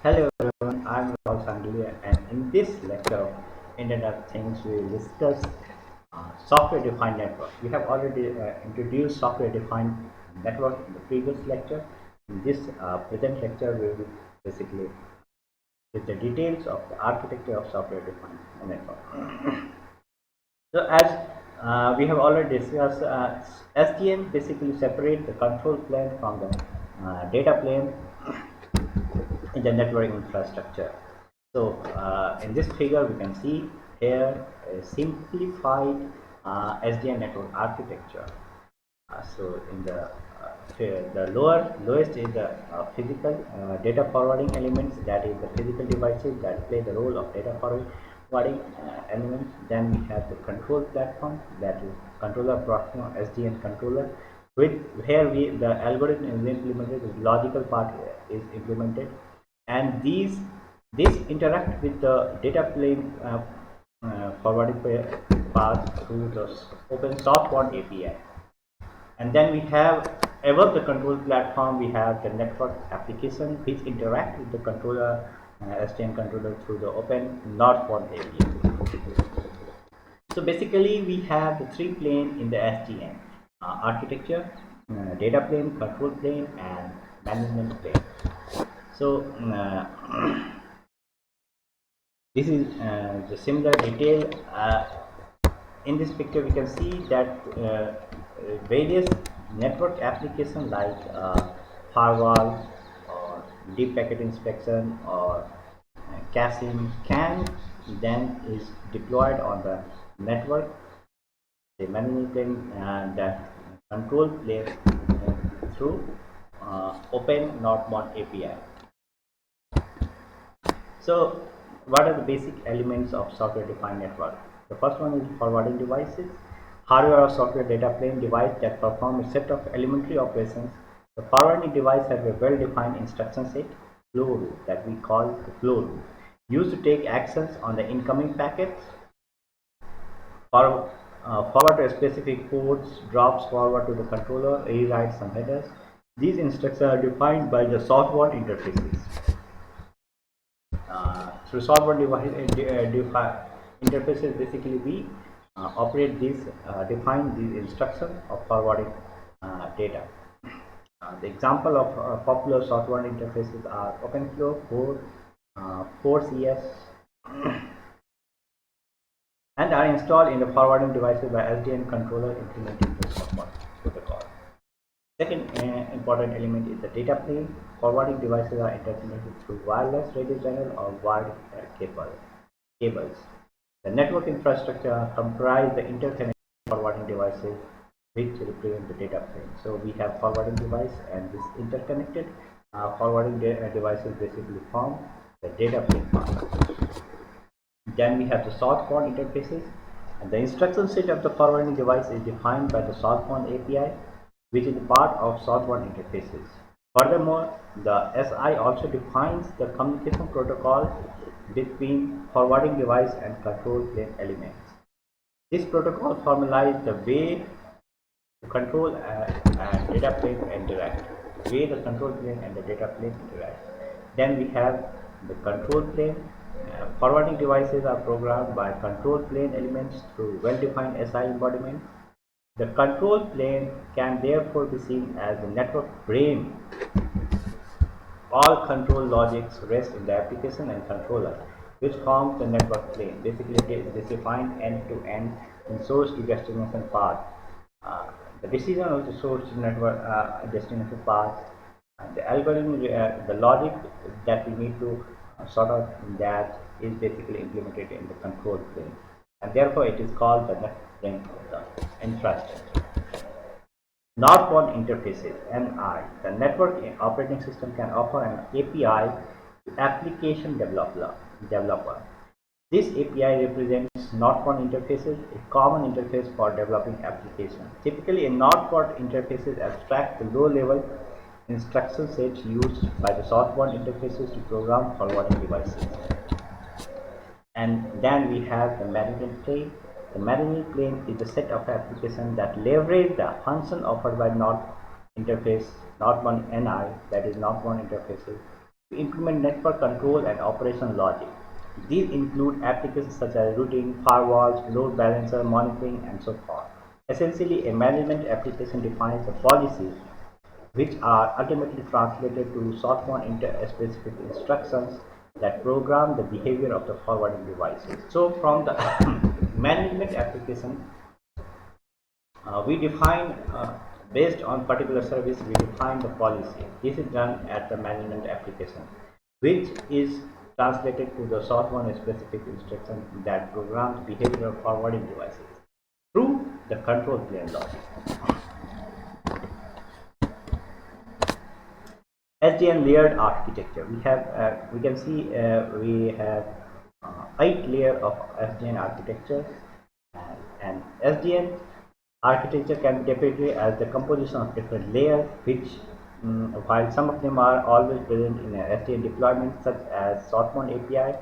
Hello everyone, I'm Raul Sandulia, and in this lecture of Internet of Things, we will discuss software-defined network. We have already introduced software-defined network in the previous lecture. In this present lecture, we will basically with the details of the architecture of software-defined network. So as we have already discussed, SDN basically separate the control plane from the data plane in the network infrastructure. So in this figure, we can see here a simplified SDN network architecture. So in the lowest is the physical data forwarding elements, that is the physical devices that play the role of data forwarding elements. Then we have the control platform, that is controller platform, SDN controller, with here the algorithm is implemented, the logical part is implemented, and this interact with the data plane forwarding path through the open software API. And then we have above the control platform, we have the network application which interact with the controller, SDN controller, through the open northbound API. So basically, we have the three plane in the SDN architecture: data plane, control plane, and management plane. So this is the similar detail. In this picture, we can see that various network applications like firewall or deep packet inspection or caching can then is deployed on the network. The management and the control plane through open northbound API. So what are the basic elements of software-defined network? The first one is forwarding devices. Hardware or software data plane device that perform a set of elementary operations. The forwarding device has a well-defined instruction set, flow rule, that we call the flow rule, used to take actions on the incoming packets, forward to specific ports, drops forward to the controller, rewrite some headers. These instructions are defined by the software interfaces. Through software interfaces, basically we operate these, define these instructions of forwarding data. The example of popular software interfaces are OpenFlow, 4CS, and are installed in the forwarding devices by SDN controller implementing the software protocol. Second important element is the data plane. Forwarding devices are interconnected through wireless radio channel or wired cables. The network infrastructure comprises the interconnected forwarding devices which represent the data plane. So we have forwarding device, and this interconnected forwarding devices basically form the data plane part. Then we have the southbound interfaces, and the instruction set of the forwarding device is defined by the southbound API, which is part of southbound interfaces. Furthermore, the SI also defines the communication protocol between forwarding device and control plane elements. This protocol formalizes the way the control and data plane interact, Then we have the control plane. Forwarding devices are programmed by control plane elements through well-defined SI embodiment. The control plane can therefore be seen as the network brain. All control logics rest in the application and controller, which forms the network plane. Basically, it is defined end-to-end in source to destination path. The decision of the source to network destination path, the algorithm, the logic that we need to sort of that is basically implemented in the control plane, and therefore it is called the network plane of the infrastructure. Northbound interfaces (NI). The network operating system can offer an API to application developer. This API represents northbound interfaces, a common interface for developing applications. Typically, a northbound interfaces abstract the low-level instruction sets used by the southbound interfaces to program forwarding devices. And then we have the management plane. The management plane is a set of applications that leverage the function offered by northbound NI, that is northbound interfaces, to implement network control and operation logic. These include applications such as routing, firewalls, load balancer, monitoring, and so forth. Essentially, a management application defines the policies which are ultimately translated to short-form inter-specific instructions that program the behavior of the forwarding devices. So from the management application, we define, based on particular service, we define the policy. This is done at the management application, which is translated to the short-form specific instruction that programs behavior of forwarding devices through the control plane logic. SDN Layered Architecture. We can see we have 8 layers of SDN architecture, and SDN architecture can be depicted as the composition of different layers, which while some of them are always present in a SDN deployment, such as southbound API,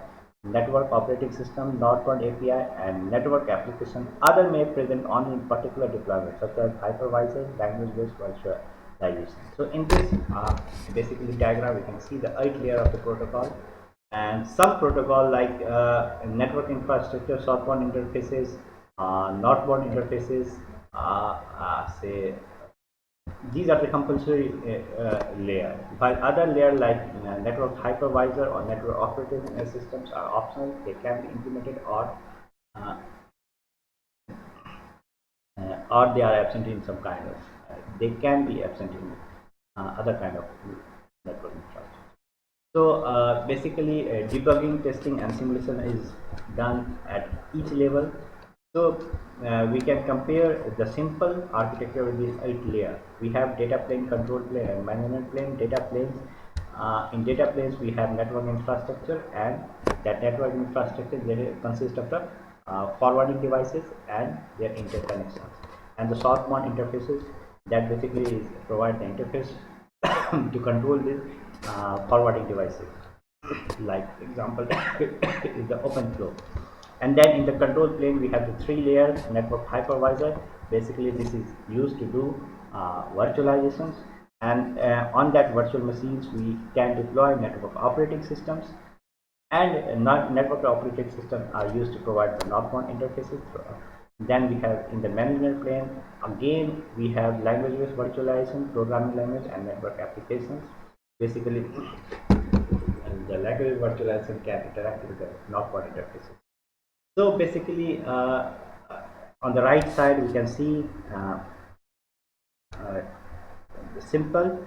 network operating system, northbound API, and network application, other may present only in particular deployments, such as hypervisor, language-based virtualization. So in this basically diagram, we can see the 8 layer of the protocol, and some protocol like network infrastructure, southbound interfaces, northbound interfaces, say these are the compulsory layer, while other layer like network hypervisor or network operating systems are optional. They can be implemented, uh, or they are absent in some kind of they can be absent in other kind of network infrastructure. So basically debugging, testing, and simulation is done at each level. So we can compare the simple architecture with these 8 layers. We have data plane, control plane, and management plane. Data planes. In data planes, we have network infrastructure, and that network infrastructure consists of the forwarding devices and their interconnections, and the southbound interfaces that basically provide the interface to control these forwarding devices. Like example is the open flow. And then in the control plane, we have the 3 layers network hypervisor. Basically, this is used to do virtualizations, and on that virtual machines, we can deploy network operating systems, and network operating systems are used to provide the northbound interfaces. Then we have in the management plane, again, we have languages virtualization, programming language, and network applications. Basically, the language virtualization can interact with the northbound interfaces. So basically, on the right side, we can see the simple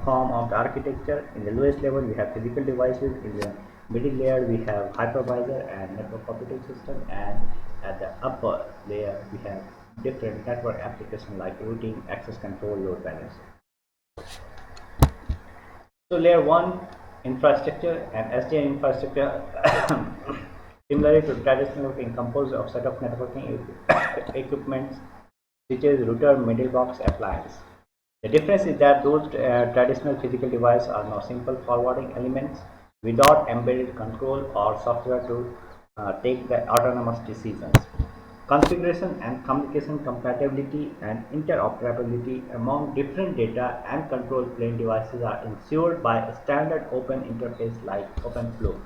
form of the architecture. In the lowest level, we have physical devices. In the middle layer, we have hypervisor and network operating system. And at the upper layer, we have different network applications like routing, access control, load balancing. So layer 1, infrastructure, and SDN infrastructure similarly to traditional networking, composed of set of networking equipments, switches, router, middle box, appliance. The difference is that those traditional physical devices are now simple forwarding elements without embedded control or software to take the autonomous decisions. Configuration and communication compatibility and interoperability among different data and control plane devices are ensured by a standard open interface like OpenFlow.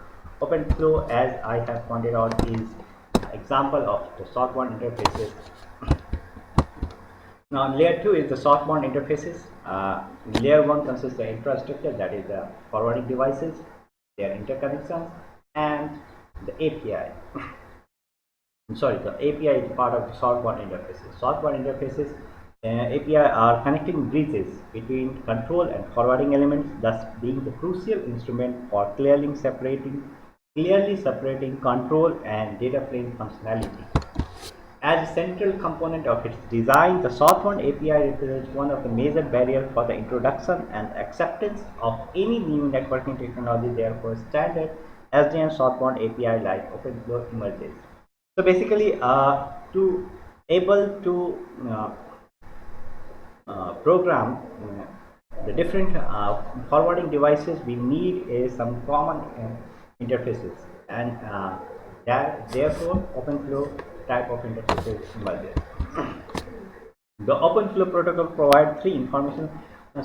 OpenFlow, as I have pointed out, is an example of the southbound interfaces. Now, layer 2 is the southbound interfaces. Layer 1 consists of the infrastructure, that is the forwarding devices, their interconnections, and the API. Sorry, the API is part of the southbound interfaces. Southbound interfaces API are connecting bridges between control and forwarding elements, thus being the crucial instrument for clearly separating control and data plane functionality. As a central component of its design, the southbound API represents one of the major barriers for the introduction and acceptance of any new networking technology. Therefore, standard SDN southbound API like OpenFlow emerges. So basically, to able to program the different forwarding devices, we need some common interfaces, and that therefore OpenFlow type of interfaces emerges. The OpenFlow protocol provides 3 information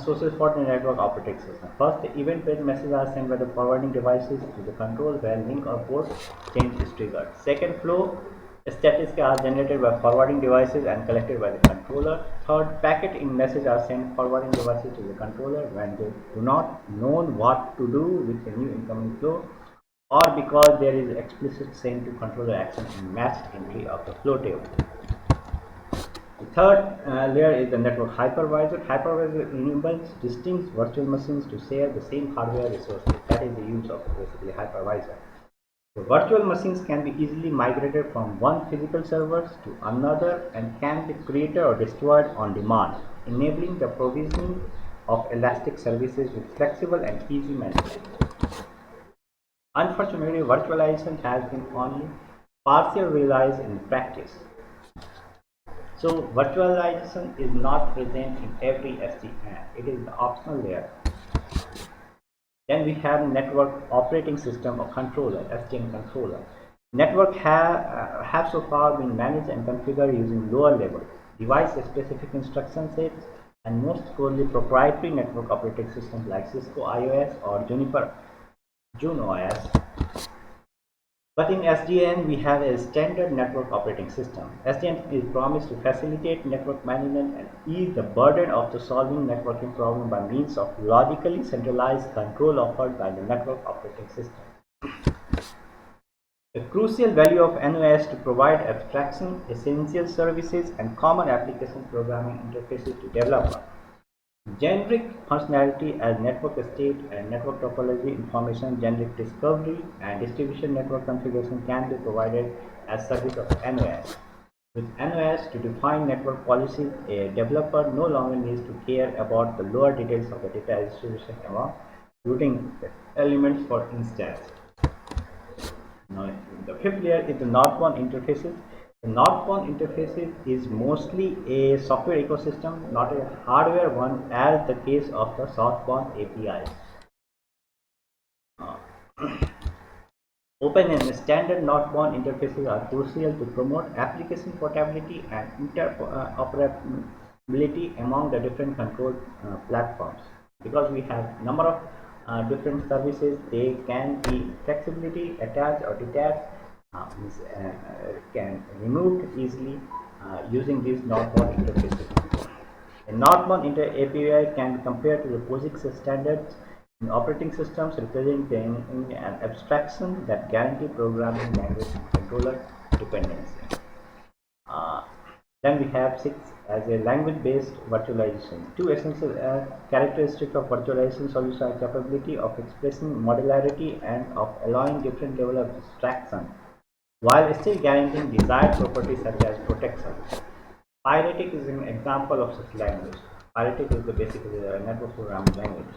sources for the network operating system. First, the event-based messages are sent by the forwarding devices to the control where link or port change is triggered. Second, flow statistics are generated by forwarding devices and collected by the controller. Third, packet in message are sent forwarding devices to the controller when they do not know what to do with the new incoming flow, or because there is explicit send to controller action in matched entry of the flow table. The third layer is the network hypervisor. Hypervisor enables distinct virtual machines to share the same hardware resources. That is the use of basically hypervisor. The virtual machines can be easily migrated from one physical server to another and can be created or destroyed on demand, enabling the provisioning of elastic services with flexible and easy management. Unfortunately, virtualization has been only partially realized in practice. So virtualization is not present in every SDN. It is the optional layer. Then we have network operating system or controller, SDN controller. Network have so far been managed and configured using lower level device-specific instruction sets and most commonly proprietary network operating systems like Cisco iOS or Juniper June OS. But in SDN, we have a standard network operating system. SDN is promised to facilitate network management and ease the burden of the solving networking problem by means of logically centralized control offered by the network operating system. A crucial value of NOS to provide abstraction, essential services, and common application programming interfaces to developers. Generic functionality as network state and network topology information, generic discovery, and distribution network configuration can be provided as service of NOS. With NOS to define network policies, a developer no longer needs to care about the lower details of the data distribution among routing elements, for instance. Now, the fifth layer is the northbound interfaces. The northbound interfaces is mostly a software ecosystem, not a hardware one, as the case of the southbound APIs. Open and standard northbound interfaces are crucial to promote application portability and interoperability among the different control platforms. Because we have number of different services, they can be flexibility, attached or detached, can removed easily using these northbound interfaces. A northbound API can be compared to the POSIX standards in operating systems, representing an abstraction that guarantee programming language and controller dependency. Uh, then we have 6 as a language-based virtualization. Two essential characteristics of virtualization solutions are capability of expressing modularity and of allowing different level of abstraction, while still guaranteeing desired properties such as protection. Pyretic is an example of such language. Pyretic is basically a network programming language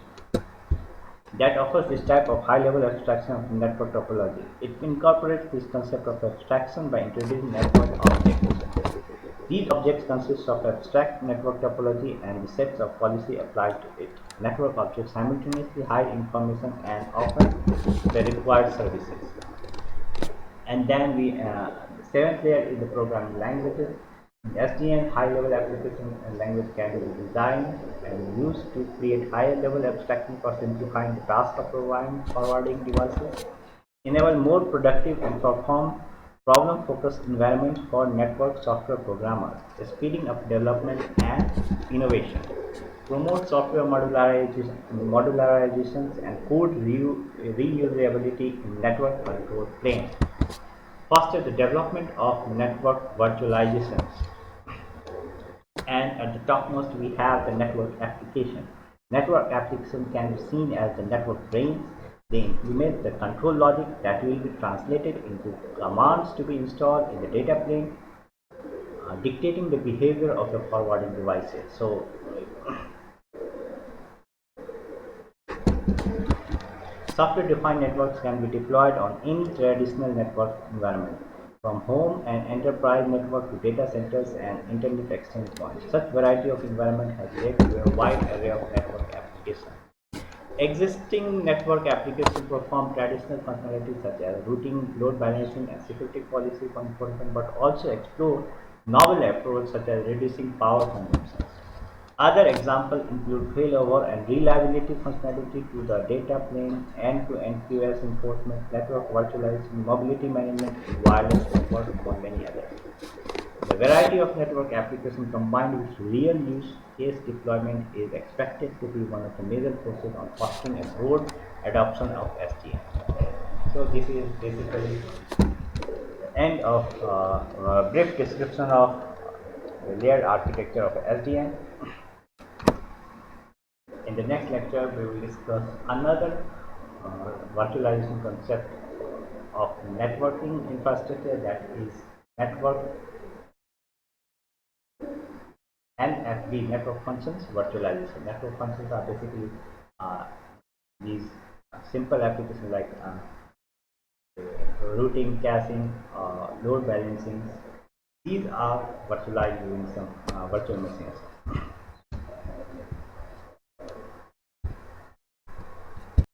that offers this type of high-level abstraction of network topology. It incorporates this concept of abstraction by introducing network objects. These objects consist of abstract network topology and the sets of policy applied to it. Network objects simultaneously hide information and offer the required services. And then the seventh layer is the programming languages. In SDN, high-level application language can be designed and used to create higher-level abstraction for simplifying the task of providing forwarding devices, enable more productive and perform problem-focused environments for network software programmers, speeding up development and innovation, promote software modularizations and code reusability in network control plane, foster the development of network virtualizations. And at the topmost we have the network application. Network application can be seen as the network brains. They implement the control logic that will be translated into commands to be installed in the data plane, dictating the behavior of the forwarding devices. So software-defined networks can be deployed on any traditional network environment, from home and enterprise network to data centers and internet exchange points. Such variety of environment has led to a wide array of network applications. Existing network applications perform traditional functionalities such as routing, load balancing, and security policy enforcement, but also explore novel approaches such as reducing power consumption. Other examples include failover and reliability functionality to the data plane, end-to-end QoS enforcement, network virtualization, mobility management, wireless network, among many others. The variety of network applications combined with real use case deployment is expected to be one of the major forces on fostering a broad adoption of SDN. So this is basically the end of brief description of the layered architecture of SDN. In the next lecture, we will discuss another virtualization concept of networking infrastructure, that is network NFV, network functions virtualization. Network functions are basically uh, these simple applications like routing, caching, load balancing. These are virtualized using some virtual machines.